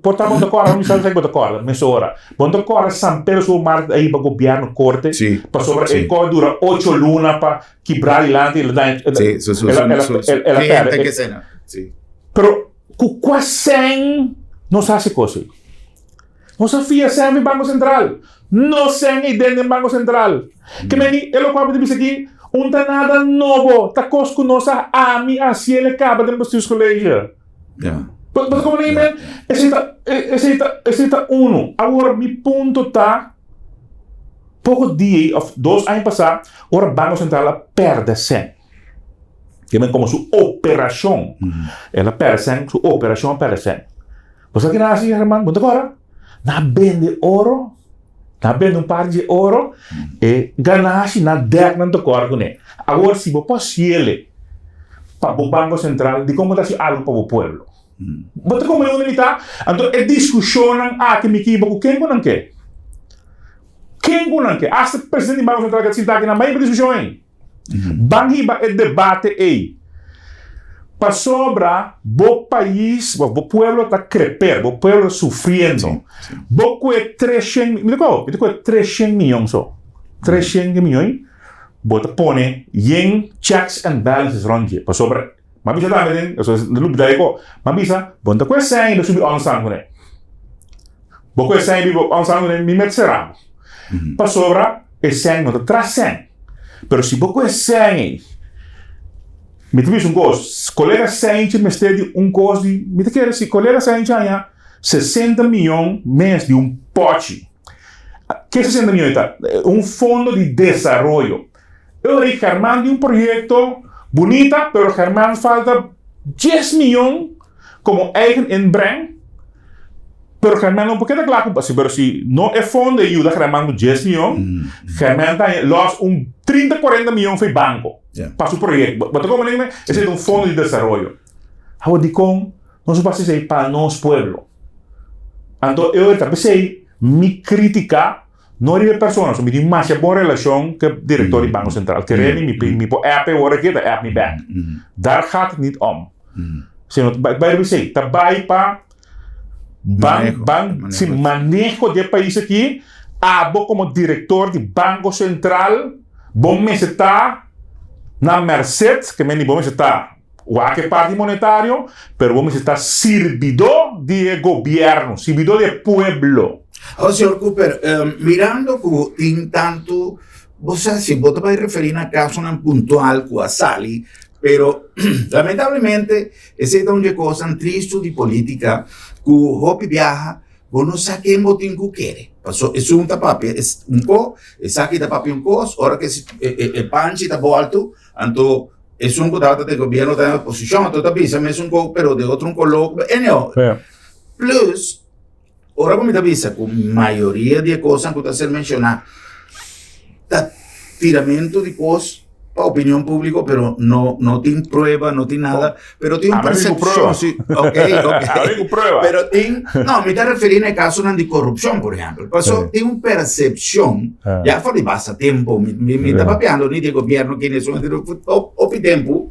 Portamos de acordo, não sei se de acordo, mas ora. Bom de acordo, São Pedro sul mar aí para o governo corte, para sobre e co dura 8 lunas para quebrar lá e ela perde. Pero com quase não se hace coisa. Não se fia sempre Banco Central. Não se dentro do Banco Central. Que me ele acaba de dizer aqui não tá nada novo, tá cosco nossa ami assim ele acaba de mostrar os colegas. Mas como nem men, esse tá uno. Agora mi ponto tá pouco dia of 2 anos passar, o Banco Central perde 100. Que men como sua operação, ela perde 100, sua operação perde 100. Você que nasce, Germán, bom agora, na vende ouro. Na vendo par de ouro e ganhasse na década do corpo, né? Agora, se você pode ele para o Banco Central, de como dar algo para o povo. Mas como é unidade, então é discussão que me equivoco, quem não quer? Quem não quer? Hasta o presidente do Banco Central que se está aqui na meia discussão. Banhiba é debate aí. Para sobra, o país, o povo está crescendo, o povo está sofrendo. Boco é 300 milhões só. 300 milhões. bota pone yen checks and balances rondje pa sobre mabisa também eso es no lugar ko mabisa bonta ko sai do subi on sang ne boko sai bi on sang ne mi metseramo pa sobre e sai no tras sai pero si boko sai mi tu un cos colega sai me stedi un cos di mi te quer si colega sai já 60 milhões mês de pote. Que 60 milhões está? Fundo de desarrollo. Eu disse, Germán, de projeto bonita, pero Germán falta 10 milhões como eigen inbreng. Pero Germán não pode claro, pero se não é fundo de ajuda, Germán com 10 milhões, Germán tem los 30, 40 milhões para o banco, para o projeto. Mas como nem esse é fundo de desarrollo. Eu digo, não se passa isso para nosso pueblo. Então, eu também me criticar não é pessoa, só me diz mais boa relação que o diretor do Banco Central. Que me põe app agora aqui, da app me bank. Daar gaat het niet om. Bij de wc, daarbij para se manejo de país aqui, abo como diretor do Banco Central, bom me está na merced, que me ni bom me está que parte monetário, pero vamos estar servidor de gobierno, servidor de pueblo. Oh, señor Cooper, mirando que tem tanto, você se bota para referir a caso puntual com a Sally, pero lamentablemente esse é uma coisa triste de política que o Hopi viaja, vos não sabe quem botin que quer. Passou, é um tapapé, é co, é saque tapapé cos, hora que é panchi tá alto, então es un contrato de gobierno de oposición, entonces también es un co, pero de otro un coloquio. Plus, ahora como te avisa, con mayoría de cosas que usted menciona, está tiramento de cosas para opinión pública, pero no tiene prueba, no tiene nada, pero tiene una percepción. Sí, okay. Pero tiene, no, me está refiriendo al caso de corrupción, por ejemplo. Tiene una percepción, ya fue de pasatiempo, me está papeando ni de gobierno, quienes son de tiempo,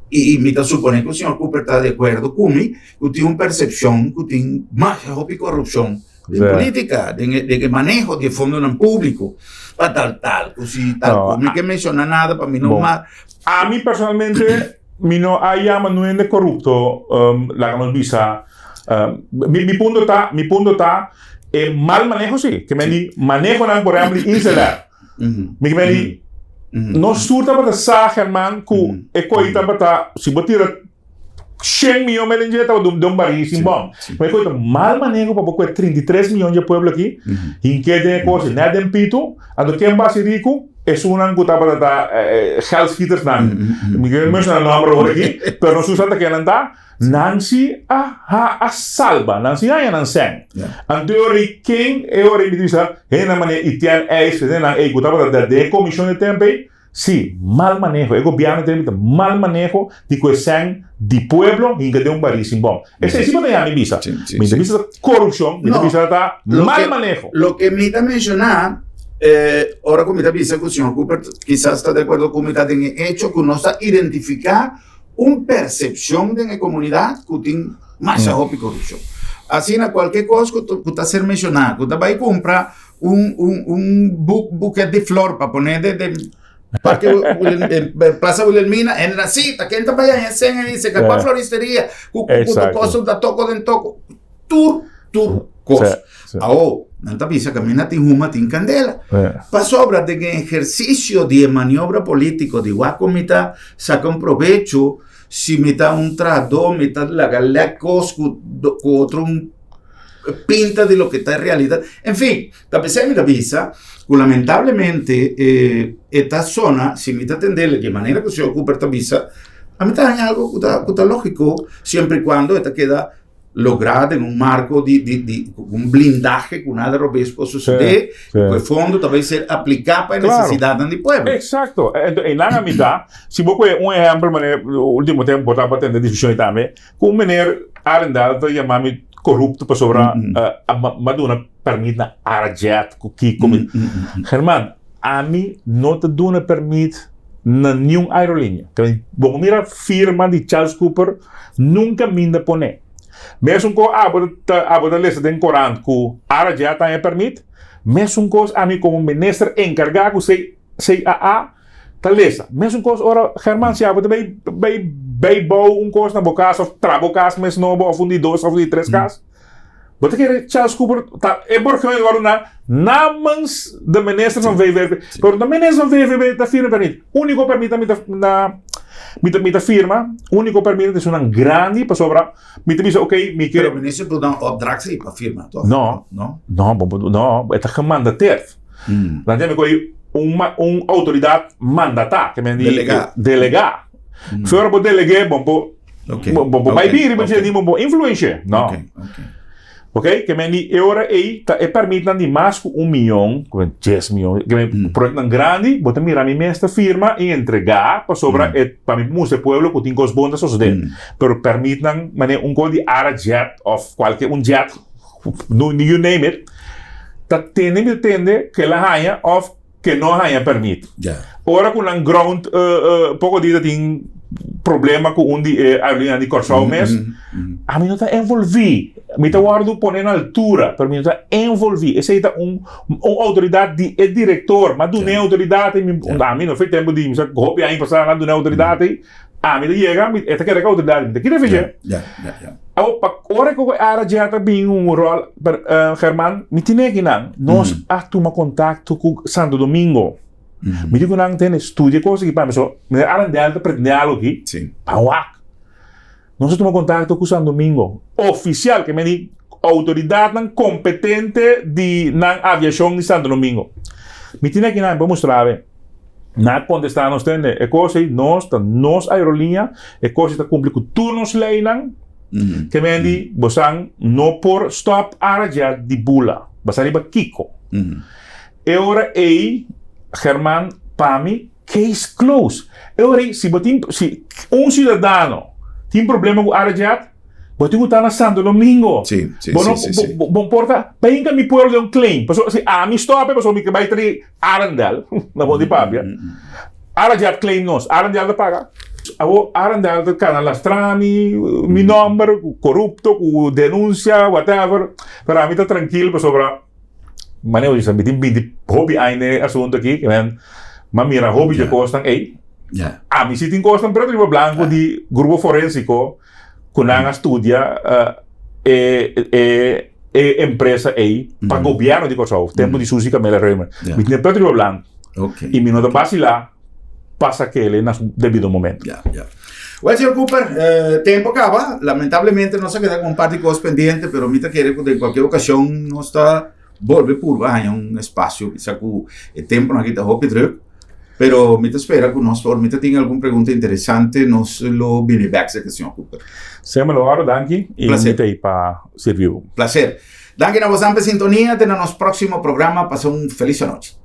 y me está suponiendo que el señor Cooper está de acuerdo conmigo, que tiene una percepción, que tiene más de corrupción de política, de manejo de fondos en público. Para tal, no que menciona nada, para mí no más. A mí personalmente, no hay manuel de corrupto, la que nos visa. Mi punto está, mal manejo sí, que me di manejo por ejemplo insular. Me di no surta para sa Germán que ecoita para si vos tiras 100 milhões de dinheiro de barril sem bom. Mas coisa mal manejo para pouco 33 milhões de povo aqui. E que tem coisa nada em pito, ando quem base rico é uma coisa para dar hellshitters não. Me quero mencionar o nome agora aqui, mas não se usa que não dá. Nancy a salva, Nancy a não sem. Então quem é o me diz, é na maneira e tem é na é coisa para dar de comissão de tempo. Sí, mal manejo. El gobierno tiene mal manejo de cuestión de pueblo y de un barrio sin bomba. Ese es mi visa. Mi visa corrupción, mi visa está mal manejo. Lo que me está mencionando, ahora como me visa que el señor Cooper quizás está de acuerdo con mi hecho que no está identificar una percepción de la comunidad que tiene más de corrupción. Así, en cualquier cosa que tú estás mencionando, que usted va a comprar un buquete de flor para poner de Parque Plaza Wilhelmina en la cita, que entra para allá y dice que para floristería, cosa da toco den toco, cosa. Ahora, nanta pisa camina tin huma tin candela. Pasó obra de que ejercicio de maniobra político de guacomita saca un provecho si meta un trato, meta la galea cosco otro pinta de lo que está en realidad. En fin, también me avisa que lamentablemente esta zona, si me está atender de manera que se ocupa esta visa, a mí está algo que está lógico, siempre y cuando esta queda lograda en un marco de un blindaje que nada de puede suceder, que el fondo también ser aplicado para la necesidad del pueblo. Exacto. En la mitad, si vos puedes un ejemplo, el último tiempo, para tener discusión también, con un menor arrendado, llamame corrupto para sobre Madonna permite arajet que come. Germán, a mí no te da permite na nenhuma aerolínea. Vamos mirar firma de Charles Cooper nunca me pone. Mesmo com a lista de Corán que arajet também permite. Mesmo com a mim como ministro encarregado CAA talesa. Mesmo coisa, ora, Germán, se abre bem bom coisa na boca, of trabocas, mas não, of um de 2, of de 3 cas. Você quer Charles Cooper, é porque agora namens de minister van VVB, pero de minister van VVB da firma permite. Único permite mita firma, único permite é uma grande para sobra. Mita diz, ok, me quer. Pero o ministro pode dar opdracht aí para a firma, toch? Não, é tá mandatar. Dan tem autoridade mandatar, que me delegar. Fora por delegar, bom vai vir, mas ele não influência. Não. Ok? Que me ni euro aí é permite de mais que 1 milhão, 10 milhões, que me projeto grande, bota mirar minha esta firma e entregar para sobra para mim música pueblo que tem cos bondas os den, pero permite mané código ara jet of qualquer jet, no you name it, tá tende que la haya of que não haya permite. Ora com um ground pouco dia tem problema com aerolínea de Corsão mesmo, a mim não está envolvido. Me está guardando poner na altura, para mim não está envolvido. Esse aí está autoridade de diretor, mas não é autoridade. A mim não foi tempo de me copiar em passar na autoridade. A mim chega, esta que é a autoridade, me quer fazer. Agora que a área já está bem rol, Germán, me tem que nós atuamos contato com Santo Domingo. Me digo não tem estudo coisa que para mim me arrendar pretende algo aqui. Sim. Pauac. Nós tomamos contato com Santo Domingo oficial que me diz autoridade competente de na aviação de Santo Domingo. Me tem que não mostrar na contestar nós tem é coisa nós aerolínea é coisa está cumprir com turnos lei que me diz você não por stop área de bula você riba Kiko. E ora aí Germán, para mim, case close. Eu se um cidadão tem problema com a área de arte, você tem que estar na Santo Domingo. Sim. Bom, porta, bem que me puedo dar claim. Se me stop, me vai ter Arendal, na boa de Pabia. Área de arte claim nós, Arendal paga. Arendal de canal lastrami, mi número, corrupto, denúncia, whatever. Para mim está tranquilo, para sobrar. Mas eu disse, tem hobby ainda assunto aqui, que mas mira hobby de costan, me sitem costan preto e branco de grupo forensico, que não estudia empresa aí, para governo de Kosovo, tempo de Suzy Camela Reimer. Me tem preto e branco. E me nota base lá, passa aquele no devido momento. Well, señor Cooper, tiempo acaba. Lamentablemente no se queda con parte de cosas pendientes, pero me quiere que de cualquier ocasión no está volve por vai espaço que saco tempo na kita hopi druk pero me espera que nós for me tem alguma pergunta interessante nós lo bine back se senhor Cooper sempre lo aro danke e me aí para servir prazer danke na vossa sintonia até no nosso próximo programa passa feliz noite